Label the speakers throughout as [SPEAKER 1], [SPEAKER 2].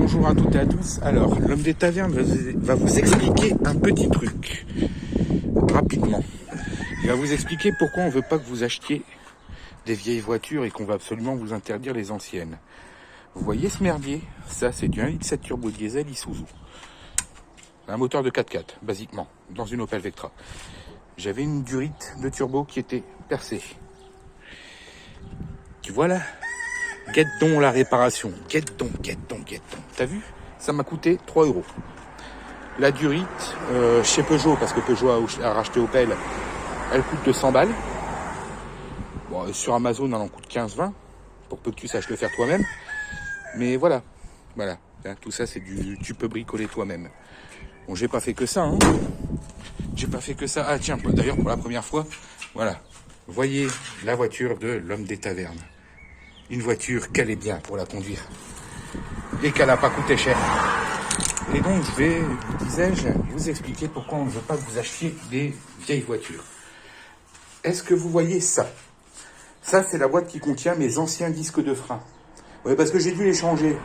[SPEAKER 1] bonjour à toutes et à tous. Alors, l'homme des tavernes va vous expliquer un petit truc, rapidement. Il va vous expliquer pourquoi on ne veut pas que vous achetiez des vieilles voitures et qu'on va absolument vous interdire les anciennes. Vous voyez ce merdier? Ça, c'est du 1,7 turbo diesel Isuzu. Un moteur de 4x4, basiquement, dans une Opel Vectra. J'avais une durite de turbo qui était percée. Tu vois là? Guette donc la réparation. Guette donc. T'as vu? Ça m'a coûté 3 €. La durite, chez Peugeot, parce que Peugeot a racheté Opel, elle coûte 200 balles. Bon, sur Amazon, elle en coûte 15-20, pour peu que tu saches le faire toi-même. Mais voilà. Hein, tout ça, c'est tu peux bricoler toi-même. Bon, j'ai pas fait que ça, hein. J'ai pas fait que ça. Ah tiens, d'ailleurs, pour la première fois, voilà. Voyez la voiture de l'homme des tavernes. Une voiture qu'elle est bien pour la conduire. Et qu'elle n'a pas coûté cher. Et donc, je vais, disais-je, vous expliquer pourquoi on ne veut pas que vous achetiez des vieilles voitures. Est-ce que vous voyez ça? Ça, c'est la boîte qui contient mes anciens disques de frein. Oui, parce que j'ai dû les changer.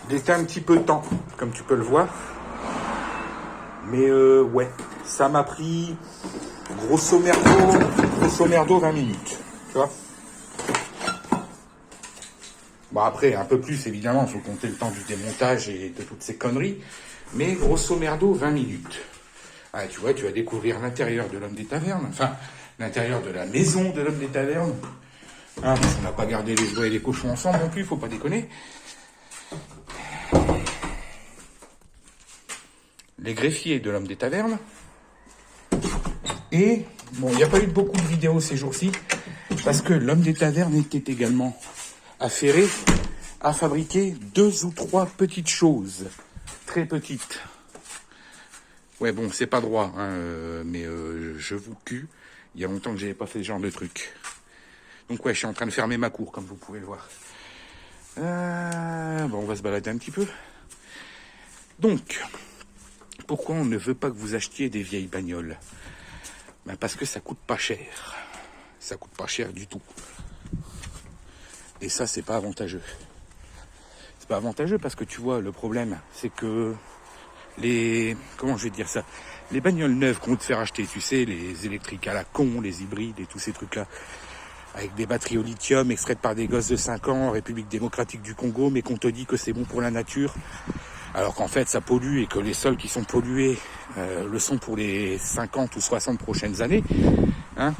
[SPEAKER 1] Il était un petit peu de temps, comme tu peux le voir. Mais ouais, ça m'a pris grosso merdo 20 minutes. Tu vois? Bon, après, un peu plus, évidemment, il faut compter le temps du démontage et de toutes ces conneries. Mais grosso merdo 20 minutes. Ah, tu vois, tu vas découvrir l'intérieur de l'homme des tavernes. Enfin, l'intérieur de la maison de l'homme des tavernes. Hein, parce qu'on n'a pas gardé les oies et les cochons ensemble non plus, faut pas déconner. Les greffiers de l'homme des tavernes. Et, bon, il n'y a pas eu beaucoup de vidéos ces jours-ci, parce que l'homme des tavernes était également affairé à fabriquer 2 ou 3 petites choses, très petites. Ouais, bon, c'est pas droit, hein, mais je vous cul, il y a longtemps que j'avais pas fait ce genre de truc. Donc ouais, je suis en train de fermer ma cour, comme vous pouvez le voir. Bon, on va se balader un petit peu. Donc, pourquoi on ne veut pas que vous achetiez des vieilles bagnoles? Ben parce que ça coûte pas cher. Ça coûte pas cher du tout. Et ça, c'est pas avantageux. C'est pas avantageux parce que tu vois, le problème, c'est que comment je vais dire ça? Les bagnoles neuves qu'on veut te faire acheter, tu sais, les électriques à la con, les hybrides et tous ces trucs-là, avec des batteries au lithium extraites par des gosses de 5 ans en République démocratique du Congo, mais qu'on te dit que c'est bon pour la nature, alors qu'en fait ça pollue et que les sols qui sont pollués le sont pour les 50 ou 60 prochaines années, hein,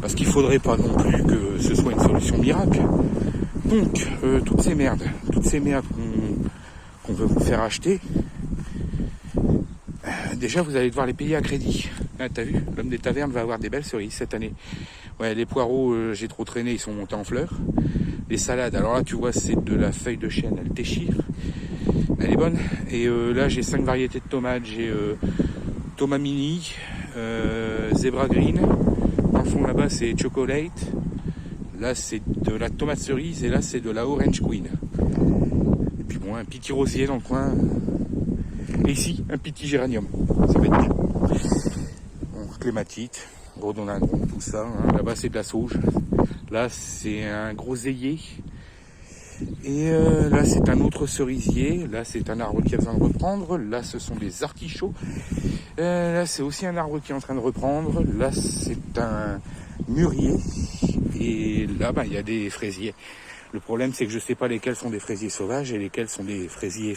[SPEAKER 1] parce qu'il faudrait pas non plus que ce soit une solution miracle. Donc, toutes ces merdes qu'on veut vous faire acheter, déjà vous allez devoir les payer à crédit. Ah, t'as vu, l'homme des tavernes va avoir des belles cerises cette année. Ouais, les poireaux, j'ai trop traîné, ils sont montés en fleurs. Les salades, alors là tu vois, c'est de la feuille de chêne, elle déchire. Elle est bonne. Et là j'ai 5 variétés de tomates. J'ai Toma Mini, Zebra Green. Dans le fond là-bas c'est Chocolate. Là c'est de la tomate cerise et là c'est de la Orange Queen. Et puis bon, un petit rosier dans le coin. Et ici, un petit géranium. Ça va être bien. Bon, clématite, rhododendron, tout ça. Hein. Là-bas c'est de la sauge. Là c'est un groseillier. Et là c'est un autre cerisier, là c'est un arbre qui a besoin de reprendre, là ce sont des artichauts, là c'est aussi un arbre qui est en train de reprendre, là c'est un mûrier, et là il y a des fraisiers. Le problème c'est que je sais pas lesquels sont des fraisiers sauvages et lesquels sont des fraisiers.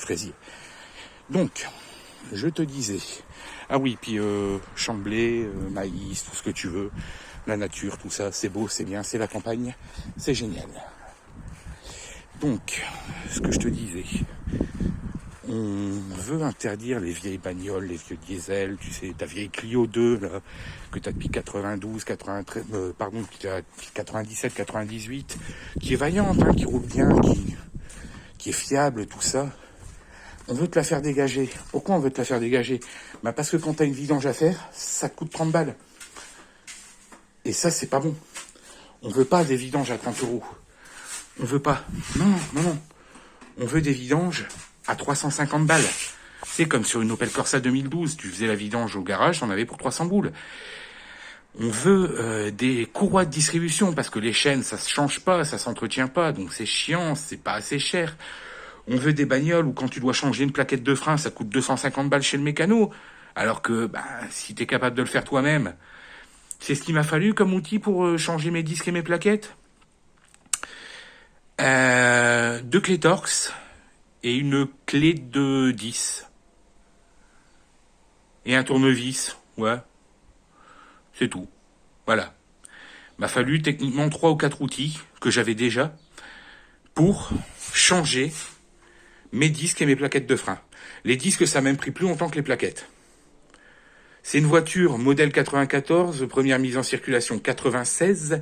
[SPEAKER 1] Donc, je te disais, ah oui, puis champ de blé, maïs, tout ce que tu veux, la nature, tout ça, c'est beau, c'est bien, c'est la campagne, c'est génial. Donc, ce que je te disais, on veut interdire les vieilles bagnoles, les vieux diesel, tu sais, ta vieille Clio 2, là, que tu as depuis 92, 93, depuis 97, 98, qui est vaillante, hein, qui roule bien, qui est fiable, tout ça. On veut te la faire dégager. Pourquoi on veut te la faire dégager? Bah parce que quand tu as une vidange à faire, ça te coûte 30 balles. Et ça, c'est pas bon. On veut pas des vidanges à 30 €. On veut pas. Non. On veut des vidanges à 350 balles. C'est comme sur une Opel Corsa 2012. Tu faisais la vidange au garage, t'en avais pour 300 boules. On veut des courroies de distribution parce que les chaînes, ça se change pas, ça s'entretient pas, donc c'est chiant, c'est pas assez cher. On veut des bagnoles où quand tu dois changer une plaquette de frein, ça coûte 250 balles chez le mécano. Alors que si tu es capable de le faire toi-même, c'est ce qu'il m'a fallu comme outil pour changer mes disques et mes plaquettes. 2 clés Torx et une clé de 10. Et un tournevis, ouais. C'est tout. Voilà. M'a fallu techniquement 3 ou 4 outils que j'avais déjà pour changer mes disques et mes plaquettes de frein. Les disques, ça m'a même pris plus longtemps que les plaquettes. C'est une voiture modèle 94, première mise en circulation 96.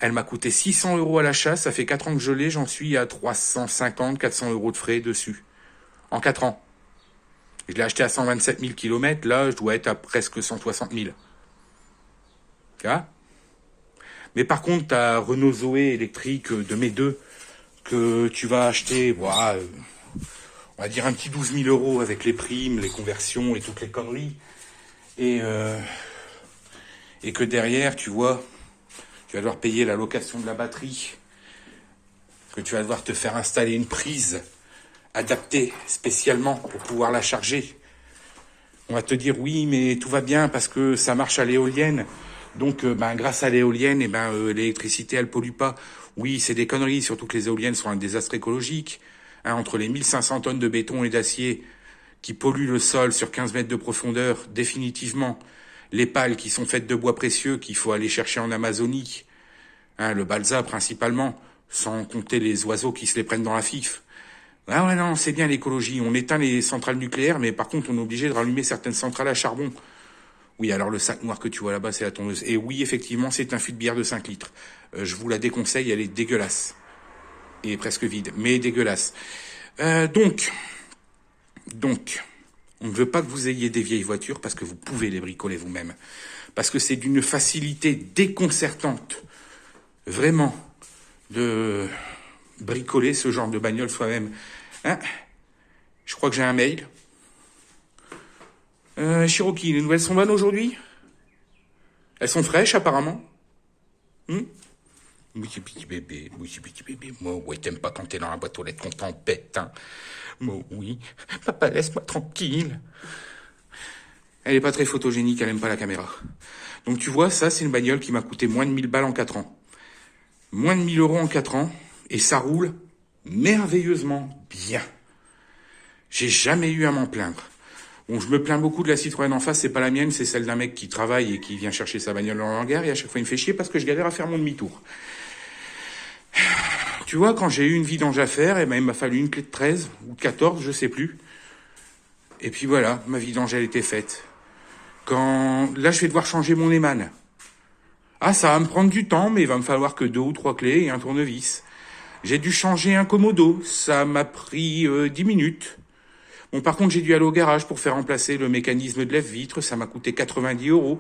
[SPEAKER 1] Elle m'a coûté 600 € à l'achat, ça fait 4 ans que je l'ai, j'en suis à 350, 400 € de frais dessus. En 4 ans. Je l'ai acheté à 127 000 km, là je dois être à presque 160 000. Tu vois ? Mais par contre, ta Renault Zoé électrique de mes deux, que tu vas acheter, on va dire un petit 12 000 € avec les primes, les conversions et toutes les conneries, et que derrière, tu vois, tu vas devoir payer la location de la batterie, que tu vas devoir te faire installer une prise adaptée spécialement pour pouvoir la charger. On va te dire oui, mais tout va bien parce que ça marche à l'éolienne. Donc, grâce à l'éolienne, l'électricité, elle pollue pas. Oui, c'est des conneries, surtout que les éoliennes sont un désastre écologique. Entre les 1500 tonnes de béton et d'acier qui polluent le sol sur 15 mètres de profondeur, définitivement, les pales qui sont faites de bois précieux qu'il faut aller chercher en Amazonie, le balsa principalement, sans compter les oiseaux qui se les prennent dans la fif. Ah ouais, non, c'est bien l'écologie. On éteint les centrales nucléaires, mais par contre, on est obligé de rallumer certaines centrales à charbon. Oui, alors le sac noir que tu vois là-bas, c'est la tondeuse. Et oui, effectivement, c'est un fût de bière de 5 litres. Je vous la déconseille, elle est dégueulasse. Et presque vide, mais dégueulasse. Donc, on ne veut pas que vous ayez des vieilles voitures parce que vous pouvez les bricoler vous-même. Parce que c'est d'une facilité déconcertante, vraiment, de bricoler ce genre de bagnole soi-même. Je crois que j'ai un mail. Cherokee, les nouvelles sont bonnes aujourd'hui? Elles sont fraîches apparemment. Oui, petit bébé, moi, ouais, t'aimes pas quand t'es dans la boîte aux lettres qu'on t'embête, hein. Moi, oui. Papa, laisse-moi tranquille. Elle est pas très photogénique, elle aime pas la caméra. Donc tu vois, ça, c'est une bagnole qui m'a coûté moins de 1000 balles en 4 ans. Moins de 1000 € en 4 ans, et ça roule merveilleusement bien. J'ai jamais eu à m'en plaindre. Bon, je me plains beaucoup de la Citroën en face, c'est pas la mienne, c'est celle d'un mec qui travaille et qui vient chercher sa bagnole dans le hangar, et à chaque fois il me fait chier parce que je galère à faire mon demi-tour. Tu vois, quand j'ai eu une vidange à faire, il m'a fallu une clé de 13 ou de 14, je sais plus. Et puis voilà, ma vidange, elle était faite. Là, je vais devoir changer mon éman. Ça va me prendre du temps, mais il va me falloir que 2 ou 3 clés et un tournevis. J'ai dû changer un commodo, ça m'a pris 10 minutes. Bon, par contre, j'ai dû aller au garage pour faire remplacer le mécanisme de lève-vitre, ça m'a coûté 90 €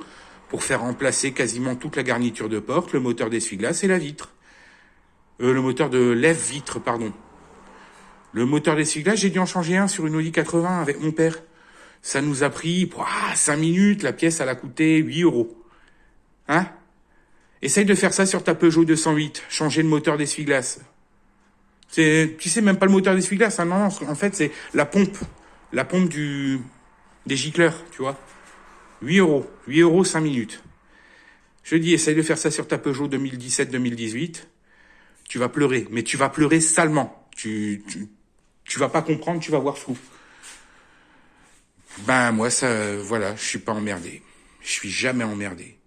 [SPEAKER 1] pour faire remplacer quasiment toute la garniture de porte, le moteur d'essuie-glace et la vitre. Le moteur de lève-vitre, pardon. Le moteur d'essuie-glace, j'ai dû en changer un sur une Audi 80 avec mon père. Ça nous a pris 5 minutes, la pièce, elle a coûté 8 €. Essaye de faire ça sur ta Peugeot 208, changer le moteur d'essuie-glace. Tu sais, même pas le moteur d'essuie-glace, hein, non, en fait, c'est la pompe des gicleurs, tu vois. 8 €, 8 € 5 minutes. Je dis, essaye de faire ça sur ta Peugeot 2017-2018. Tu vas pleurer, mais tu vas pleurer salement. Tu vas pas comprendre, tu vas voir flou. Moi, je suis pas emmerdé. Je suis jamais emmerdé.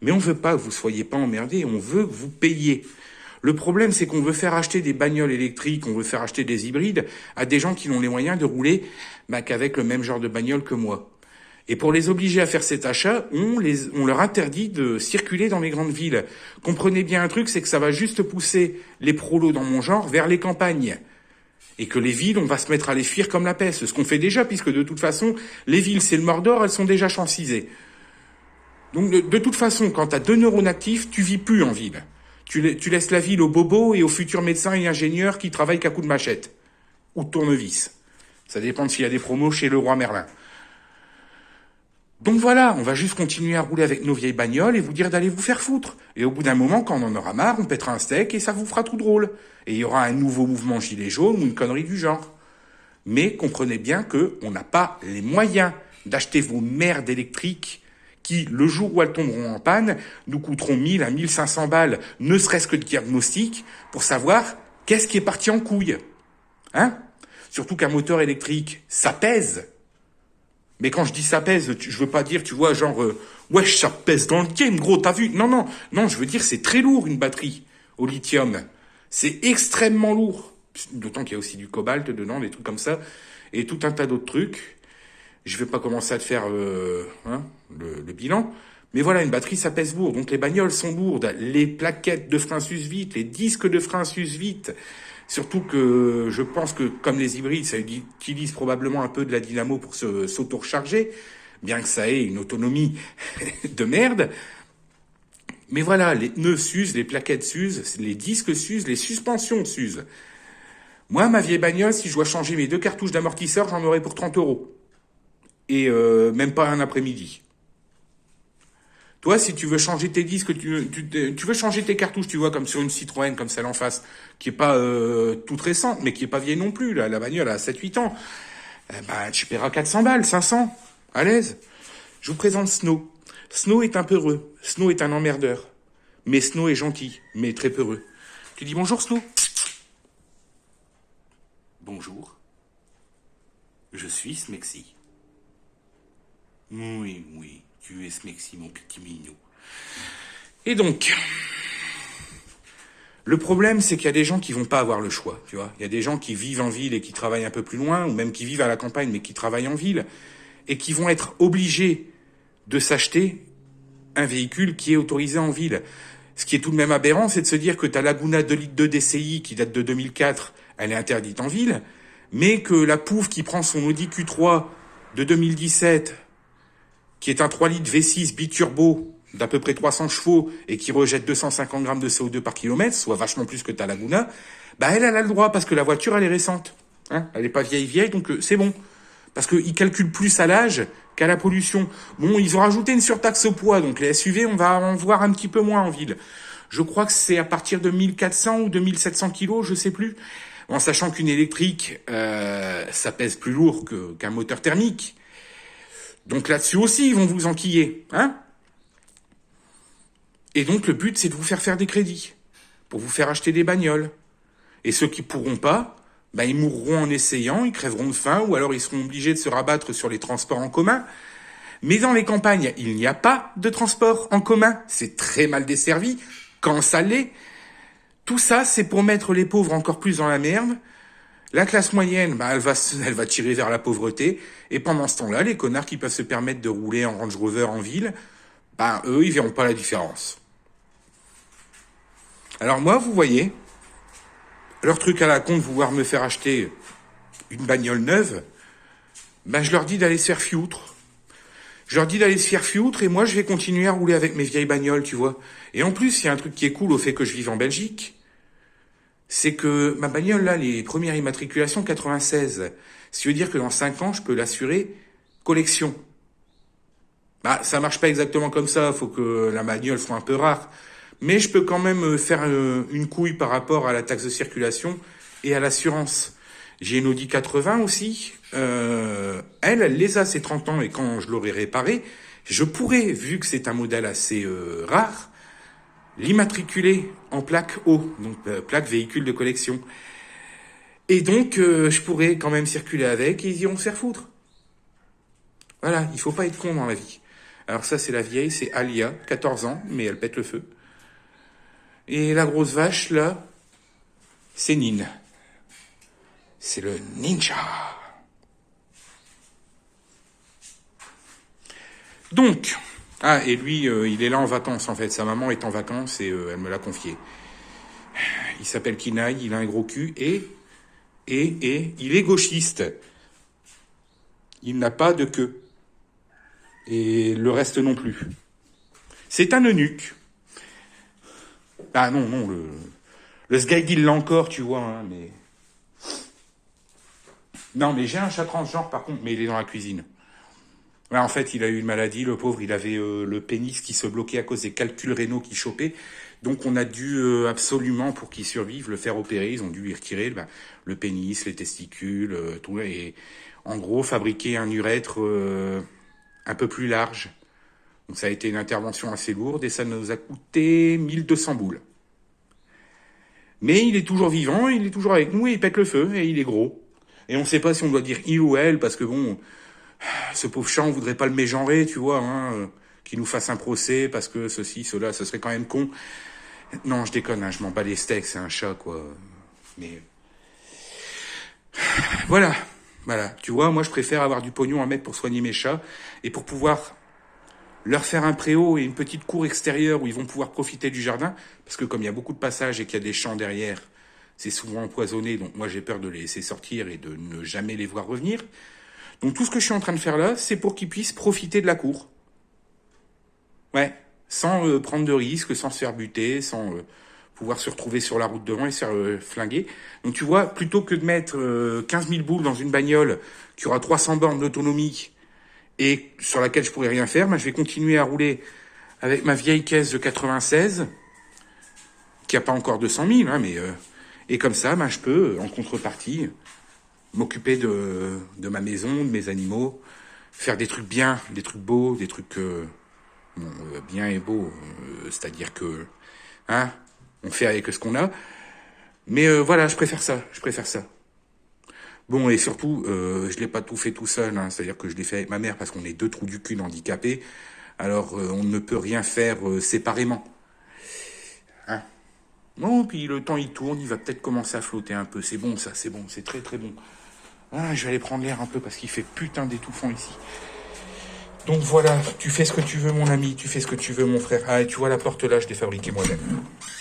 [SPEAKER 1] Mais on veut pas que vous soyez pas emmerdé, on veut que vous payiez. Le problème, c'est qu'on veut faire acheter des bagnoles électriques, on veut faire acheter des hybrides à des gens qui ont les moyens de rouler qu'avec le même genre de bagnole que moi. Et pour les obliger à faire cet achat, on leur interdit de circuler dans les grandes villes. Comprenez bien un truc, c'est que ça va juste pousser les prolos dans mon genre vers les campagnes. Et que les villes, on va se mettre à les fuir comme la peste. Ce qu'on fait déjà, puisque de toute façon, les villes, c'est le Mordor, elles sont déjà chancisées. Donc de toute façon, quand tu as 2 neurones actifs, tu vis plus en ville. Tu laisses la ville aux bobos et aux futurs médecins et ingénieurs qui travaillent qu'à coups de machette. Ou de tournevis. Ça dépend s'il y a des promos chez Leroy Merlin. Donc voilà, on va juste continuer à rouler avec nos vieilles bagnoles et vous dire d'aller vous faire foutre. Et au bout d'un moment, quand on en aura marre, on pètera un steak et ça vous fera tout drôle. Et il y aura un nouveau mouvement gilet jaune ou une connerie du genre. Mais comprenez bien que on n'a pas les moyens d'acheter vos merdes électriques qui, le jour où elles tomberont en panne, nous coûteront 1000 à 1500 balles, ne serait-ce que de diagnostic, pour savoir qu'est-ce qui est parti en couille. Hein? Surtout qu'un moteur électrique, ça pèse. Mais quand je dis ça pèse, je veux pas dire, tu vois, genre, wesh, ça pèse dans le game, gros, t'as vu? Non, non, non, je veux dire, c'est très lourd, une batterie au lithium. C'est extrêmement lourd. D'autant qu'il y a aussi du cobalt dedans, des trucs comme ça, et tout un tas d'autres trucs. Je vais pas commencer à te faire le bilan. Mais voilà, une batterie, ça pèse lourd. Donc les bagnoles sont lourdes. Les plaquettes de frein s'usent vite, les disques de frein s'usent vite. Surtout que je pense que, comme les hybrides, ça utilise probablement un peu de la dynamo pour s'auto-recharger, bien que ça ait une autonomie de merde. Mais voilà, les pneus s'usent, les plaquettes s'usent, les disques s'usent, les suspensions s'usent. Moi, ma vieille bagnole, si je dois changer mes 2 cartouches d'amortisseur, j'en aurai pour 30 euros. Et même pas un après-midi. Toi, si tu veux changer tes disques, tu veux changer tes cartouches, tu vois, comme sur une Citroën, comme celle en face, qui est pas toute récente, mais qui est pas vieille non plus, là, la bagnole a 7-8 ans, tu paieras 400 balles, 500, à l'aise. Je vous présente Snow. Snow est un peureux, Snow est un emmerdeur. Mais Snow est gentil, mais très peureux. Tu dis bonjour Snow. Bonjour. Je suis Smexy. Oui, oui, tu es Smexy, mon petit minou. Et donc, le problème, c'est qu'il y a des gens qui vont pas avoir le choix, tu vois. Il y a des gens qui vivent en ville et qui travaillent un peu plus loin, ou même qui vivent à la campagne mais qui travaillent en ville, et qui vont être obligés de s'acheter un véhicule qui est autorisé en ville. Ce qui est tout de même aberrant, c'est de se dire que ta Laguna 2 litres 2 DCI, qui date de 2004, elle est interdite en ville, mais que la Pouf qui prend son Audi Q3 de 2017, qui est un 3 litres V6 biturbo d'à peu près 300 chevaux et qui rejette 250 grammes de CO2 par kilomètre, soit vachement plus que ta Laguna, elle a le droit parce que la voiture, elle est récente. Hein, elle est pas vieille, donc c'est bon. Parce qu'ils calculent plus à l'âge qu'à la pollution. Bon, ils ont rajouté une surtaxe au poids, donc les SUV, on va en voir un petit peu moins en ville. Je crois que c'est à partir de 1400 ou de 1700 kilos, je sais plus. En sachant qu'une électrique, ça pèse plus lourd qu'un moteur thermique. Donc là-dessus aussi, ils vont vous enquiller, hein. Et donc le but, c'est de vous faire des crédits pour vous faire acheter des bagnoles. Et ceux qui pourront pas, ils mourront en essayant, ils crèveront de faim, ou alors ils seront obligés de se rabattre sur les transports en commun. Mais dans les campagnes, il n'y a pas de transport en commun. C'est très mal desservi, quand ça l'est. Tout ça, c'est pour mettre les pauvres encore plus dans la merde. La classe moyenne, elle va tirer vers la pauvreté. Et pendant ce temps-là, les connards qui peuvent se permettre de rouler en Range Rover en ville, eux, ils verront pas la différence. Alors moi, vous voyez, leur truc à la con de vouloir me faire acheter une bagnole neuve, je leur dis d'aller se faire foutre. Je leur dis d'aller se faire foutre et moi, je vais continuer à rouler avec mes vieilles bagnoles, tu vois. Et en plus, il y a un truc qui est cool au fait que je vive en Belgique, c'est que ma bagnole, là, les premières immatriculations 96, ce qui veut dire que dans 5 ans, je peux l'assurer collection. Ça marche pas exactement comme ça, faut que la bagnole soit un peu rare. Mais je peux quand même faire une couille par rapport à la taxe de circulation et à l'assurance. J'ai une Audi 80 aussi. Elle les a, ses 30 ans, et quand je l'aurai réparée, je pourrais, vu que c'est un modèle assez rare, l'immatriculer en plaque O, donc plaque véhicule de collection. Et donc, je pourrais quand même circuler avec et ils iront se faire foutre. Voilà, il faut pas être con dans la vie. Alors ça, c'est la vieille, c'est Alia, 14 ans, mais elle pète le feu. Et la grosse vache, là, c'est Nin. C'est le ninja. Donc, et lui, il est là en vacances, en fait. Sa maman est en vacances et elle me l'a confié. Il s'appelle Kinaï, il a un gros cul et il est gauchiste. Il n'a pas de queue. Et le reste non plus. C'est un eunuque. Non, le sgeg, il l'a encore, tu vois, hein, mais... Non, mais j'ai un chat transgenre, par contre, mais il est dans la cuisine. Ouais, en fait, il a eu une maladie, le pauvre, il avait le pénis qui se bloquait à cause des calculs rénaux qu'il chopait. Donc on a dû absolument, pour qu'il survive, le faire opérer. Ils ont dû lui retirer le pénis, les testicules, tout. Et en gros, fabriquer un urètre un peu plus large. Donc ça a été une intervention assez lourde et ça nous a coûté 1200 boules. Mais il est toujours vivant, il est toujours avec nous et il pète le feu et il est gros. Et on ne sait pas si on doit dire il ou elle parce que bon, ce pauvre chat, on voudrait pas le mégenrer, tu vois, hein, qu'il nous fasse un procès parce que ceci, cela, ce serait quand même con. Non, je déconne, hein, je m'en bats les steaks, c'est un chat, quoi. Mais voilà, voilà. Tu vois, moi, je préfère avoir du pognon à mettre pour soigner mes chats et pour pouvoir leur faire un préau et une petite cour extérieure où ils vont pouvoir profiter du jardin, parce que comme il y a beaucoup de passages et qu'il y a des champs derrière, c'est souvent empoisonné, donc moi j'ai peur de les laisser sortir et de ne jamais les voir revenir. Donc tout ce que je suis en train de faire là, c'est pour qu'ils puissent profiter de la cour. Ouais, sans prendre de risques, sans se faire buter, sans pouvoir se retrouver sur la route devant et se faire flinguer. Donc tu vois, plutôt que de mettre 15 000 boules dans une bagnole qui aura 300 bornes d'autonomie et sur laquelle je pourrais rien faire, ben, je vais continuer à rouler avec ma vieille caisse de 96, qui a pas encore 200 000, hein, mais et comme ça, ben, je peux, en contrepartie, m'occuper de ma maison, de mes animaux, faire des trucs bien, des trucs beaux, des trucs bon, bien et beaux, c'est-à-dire que, hein, on fait avec ce qu'on a. Mais voilà, je préfère ça, je préfère ça. Bon, et surtout, je l'ai pas tout fait tout seul, hein, c'est-à-dire que je l'ai fait avec ma mère parce qu'on est deux trous du cul handicapés. Alors, on ne peut rien faire séparément. Hein. Bon, puis le temps il tourne, il va peut-être commencer à flotter un peu. C'est bon ça, c'est bon, c'est très très bon. Ah, je vais aller prendre l'air un peu parce qu'il fait putain d'étouffant ici. Donc voilà, tu fais ce que tu veux mon ami, tu fais ce que tu veux mon frère. Ah, et tu vois la porte là, je l'ai fabriquée moi-même.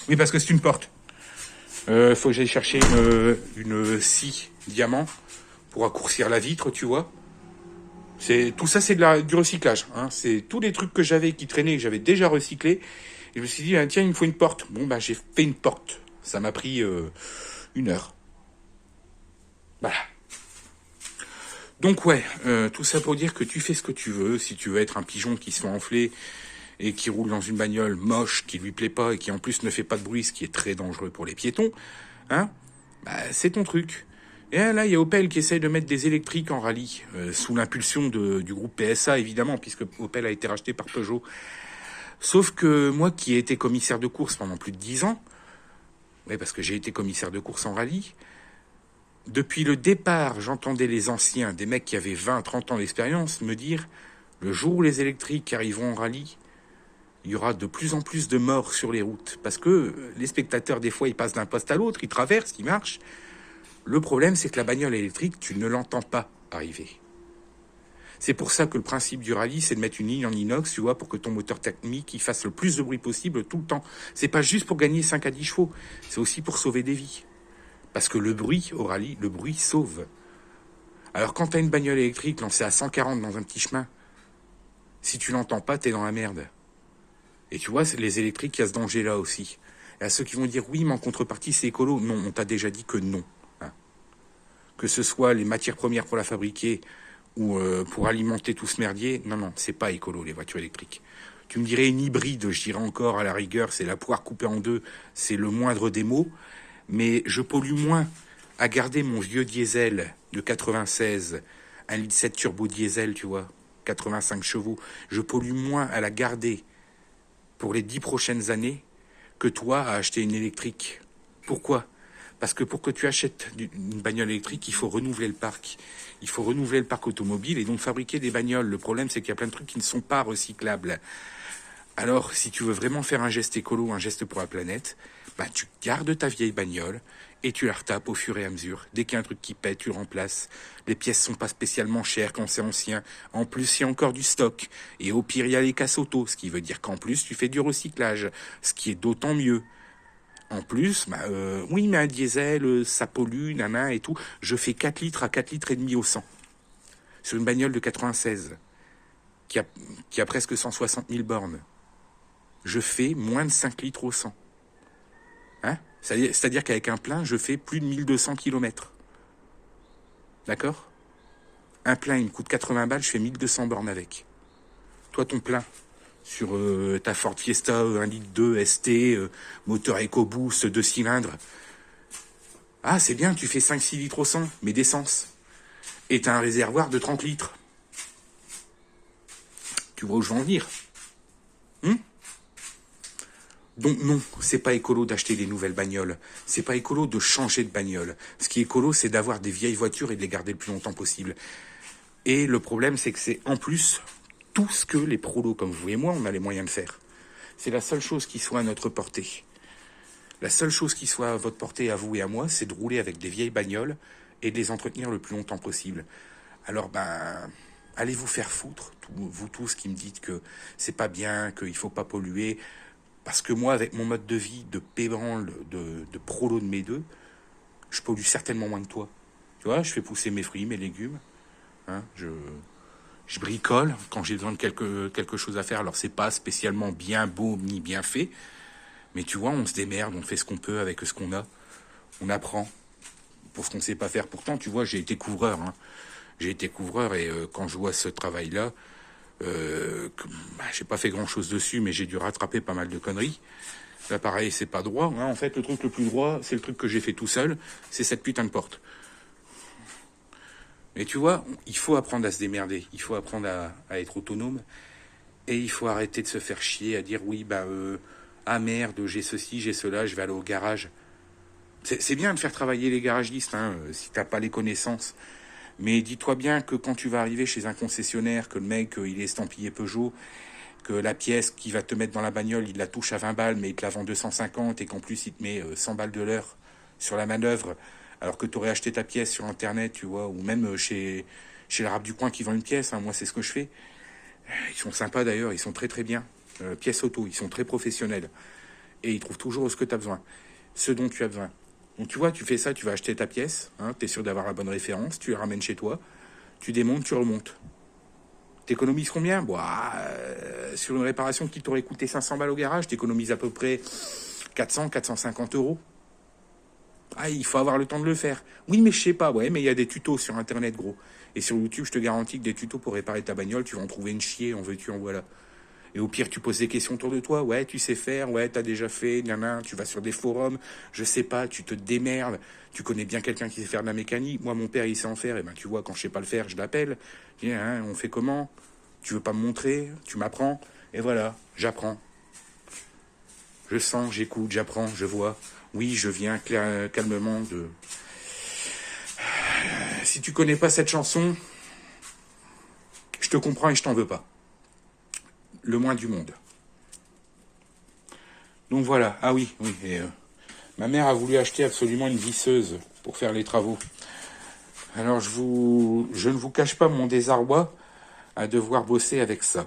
[SPEAKER 1] Oui, parce que c'est une porte. Faut que j'aille chercher une scie diamant pour raccourcir la vitre, tu vois. Tout ça, c'est du recyclage. Hein. C'est tous les trucs que j'avais qui traînaient, que j'avais déjà recyclés. Et je me suis dit, ah, tiens, il me faut une porte. Bon, bah, j'ai fait une porte. Ça m'a pris 1 heure. Voilà. Donc, ouais, tout ça pour dire que tu fais ce que tu veux. Si tu veux être un pigeon qui se fait enfler et qui roule dans une bagnole moche, qui lui plaît pas et qui en plus ne fait pas de bruit, ce qui est très dangereux pour les piétons, hein, bah, c'est ton truc. Et là, il y a Opel qui essaye de mettre des électriques en rallye, sous l'impulsion du groupe PSA, évidemment, puisque Opel a été racheté par Peugeot. Sauf que moi, qui ai été commissaire de course pendant plus de 10 ans, ouais, parce que j'ai été commissaire de course en rallye, depuis le départ, j'entendais les anciens, des mecs qui avaient 20, 30 ans d'expérience, me dire, le jour où les électriques arriveront en rallye, il y aura de plus en plus de morts sur les routes. Parce que les spectateurs, des fois, ils passent d'un poste à l'autre, ils traversent, ils marchent. Le problème, c'est que la bagnole électrique, tu ne l'entends pas arriver. C'est pour ça que le principe du rallye, c'est de mettre une ligne en inox, tu vois, pour que ton moteur thermique il fasse le plus de bruit possible tout le temps. C'est pas juste pour gagner 5 à 10 chevaux, c'est aussi pour sauver des vies. Parce que le bruit, au rallye, le bruit sauve. Alors quand t'as une bagnole électrique lancée à 140 dans un petit chemin, si tu l'entends pas, t'es dans la merde. Et tu vois, c'est les électriques, il y a ce danger-là aussi. Et à ceux qui vont dire, oui, mais en contrepartie, c'est écolo. Non, on t'a déjà dit que non. Hein. Que ce soit les matières premières pour la fabriquer ou pour alimenter tout ce merdier, non, non, c'est pas écolo, les voitures électriques. Tu me dirais une hybride, je dirais encore, à la rigueur, c'est la poire coupée en deux, c'est le moindre des mots. Mais je pollue moins à garder mon vieux diesel de 96, 1,7 litre turbo diesel, tu vois, 85 chevaux. Je pollue moins à la garder pour les 10 prochaines années que toi à acheter une électrique. Pourquoi ? Parce que pour que tu achètes une bagnole électrique, il faut renouveler le parc. Il faut renouveler le parc automobile et donc fabriquer des bagnoles. Le problème, c'est qu'il y a plein de trucs qui ne sont pas recyclables. Alors, si tu veux vraiment faire un geste écolo, un geste pour la planète, bah, tu gardes ta vieille bagnole et tu la retapes au fur et à mesure. Dès qu'il y a un truc qui pète, tu le remplaces. Les pièces sont pas spécialement chères quand c'est ancien. En plus, il y a encore du stock. Et au pire, il y a les casses auto, ce qui veut dire qu'en plus, tu fais du recyclage, ce qui est d'autant mieux. En plus, bah, oui, mais un diesel, ça pollue, nana et tout. Je fais 4 litres à 4 litres et demi au 100. Sur une bagnole de 96, qui a presque 160 000 bornes. Je fais moins de 5 litres au 100. Hein, c'est-à-dire qu'avec un plein, je fais plus de 1200 km. D'accord ? Un plein, il me coûte 80 balles, je fais 1200 bornes avec. Toi, ton plein, sur ta Ford Fiesta 1,2 litre ST, moteur EcoBoost, 2 cylindres. Ah, c'est bien, tu fais 5-6 litres au 100, mais d'essence. Et t'as un réservoir de 30 litres. Tu vois où je veux en venir? Donc non, c'est pas écolo d'acheter des nouvelles bagnoles. C'est pas écolo de changer de bagnole. Ce qui est écolo, c'est d'avoir des vieilles voitures et de les garder le plus longtemps possible. Et le problème, c'est que c'est en plus tout ce que les prolos comme vous et moi, on a les moyens de faire. C'est la seule chose qui soit à notre portée. La seule chose qui soit à votre portée, à vous et à moi, c'est de rouler avec des vieilles bagnoles et de les entretenir le plus longtemps possible. Alors, allez vous faire foutre, vous tous qui me dites que c'est pas bien, qu'il faut pas polluer. Parce que moi, avec mon mode de vie de pébranle, de prolo de mes deux, je pollue certainement moins que toi. Tu vois, je fais pousser mes fruits, mes légumes. Hein, je bricole quand j'ai besoin de quelque chose à faire. Alors, c'est pas spécialement bien beau ni bien fait. Mais tu vois, on se démerde, on fait ce qu'on peut avec ce qu'on a. On apprend pour ce qu'on sait pas faire. Pourtant, tu vois, j'ai été couvreur. J'ai été couvreur et quand je vois ce travail-là, j'ai pas fait grand-chose dessus, mais j'ai dû rattraper pas mal de conneries. Là, pareil, c'est pas droit. En fait, le truc le plus droit, c'est le truc que j'ai fait tout seul, c'est cette putain de porte. Mais tu vois, il faut apprendre à se démerder. Il faut apprendre à être autonome. Et il faut arrêter de se faire chier à dire oui, ah merde, j'ai ceci, j'ai cela, je vais aller au garage. C'est bien de faire travailler les garagistes, si t'as pas les connaissances. Mais dis-toi bien que quand tu vas arriver chez un concessionnaire, que le mec, il est estampillé Peugeot, que la pièce qu'il va te mettre dans la bagnole, il la touche à 20 balles, mais il te la vend 250, et qu'en plus, il te met 100 balles de l'heure sur la manœuvre, alors que tu aurais acheté ta pièce sur Internet, tu vois, ou même chez l'arabe du coin qui vend une pièce, moi, c'est ce que je fais. Ils sont sympas d'ailleurs, ils sont très très bien. Pièces auto, ils sont très professionnels. Et ils trouvent toujours ce que tu as besoin, ce dont tu as besoin. Donc tu vois, tu fais ça, tu vas acheter ta pièce, tu es sûr d'avoir la bonne référence, tu la ramènes chez toi, tu démontes, tu remontes. T'économises combien? Sur une réparation qui t'aurait coûté 500 balles au garage, t'économises à peu près 400-450 euros. Ah, il faut avoir le temps de le faire. Oui, mais je sais pas, mais il y a des tutos sur Internet, gros. Et sur YouTube, je te garantis que des tutos pour réparer ta bagnole, tu vas en trouver une chier, en veux-tu, en voilà. Et au pire, tu poses des questions autour de toi. Ouais, tu sais faire. Ouais, t'as déjà fait. Tu vas sur des forums. Je sais pas, tu te démerdes. Tu connais bien quelqu'un qui sait faire de la mécanique. Moi, mon père, il sait en faire. Et tu vois, quand je sais pas le faire, je l'appelle. Je dis, on fait comment? Tu veux pas me montrer? Tu m'apprends? Et voilà, j'apprends. Je sens, j'écoute, j'apprends, je vois. Oui, je viens calmement de... Si tu connais pas cette chanson, je te comprends et je t'en veux pas. Le moins du monde. Donc voilà, et ma mère a voulu acheter absolument une visseuse pour faire les travaux. Alors je ne vous cache pas mon désarroi à devoir bosser avec ça.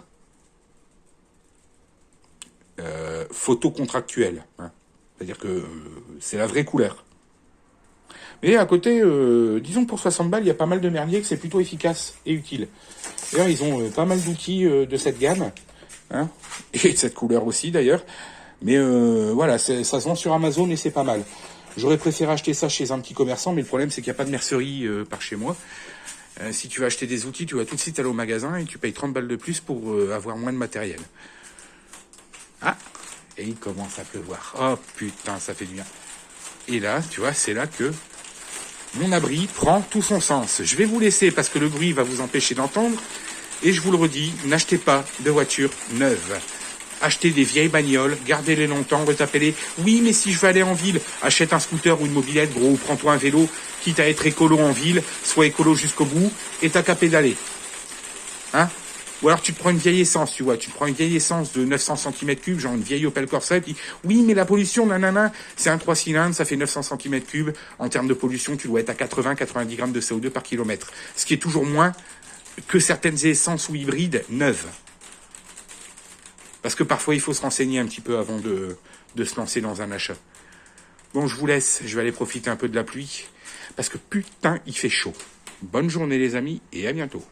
[SPEAKER 1] Photo contractuelle, c'est-à-dire que c'est la vraie couleur. Mais à côté, disons que pour 60 balles, il y a pas mal de merdier que c'est plutôt efficace et utile. D'ailleurs, ils ont pas mal d'outils de cette gamme. Et de cette couleur aussi d'ailleurs. Mais voilà, ça se vend sur Amazon et c'est pas mal. J'aurais préféré acheter ça chez un petit commerçant, mais le problème c'est qu'il n'y a pas de mercerie par chez moi. Si tu veux acheter des outils, tu vas tout de suite aller au magasin et tu payes 30 balles de plus pour avoir moins de matériel. Et il commence à pleuvoir. Oh putain, ça fait du bien. Et là, tu vois, c'est là que mon abri prend tout son sens. Je vais vous laisser parce que le bruit va vous empêcher d'entendre. Et je vous le redis, n'achetez pas de voitures neuves. Achetez des vieilles bagnoles, gardez-les longtemps, retapez-les. Oui, mais si je veux aller en ville, achète un scooter ou une mobilette, gros, ou prends-toi un vélo, quitte à être écolo en ville, sois écolo jusqu'au bout, et t'as qu'à pédaler. Ou alors tu te prends une vieille essence, tu vois, tu te prends une vieille essence de 900 cm3, genre une vieille Opel Corsa, et puis oui, mais la pollution, nanana, c'est un 3 cylindres, ça fait 900 cm3, en termes de pollution, tu dois être à 80-90 grammes de CO2 par kilomètre. Ce qui est toujours moins que certaines essences ou hybrides neuves. Parce que parfois, il faut se renseigner un petit peu avant de se lancer dans un achat. Bon, je vous laisse, je vais aller profiter un peu de la pluie, parce que putain, il fait chaud. Bonne journée les amis, et à bientôt.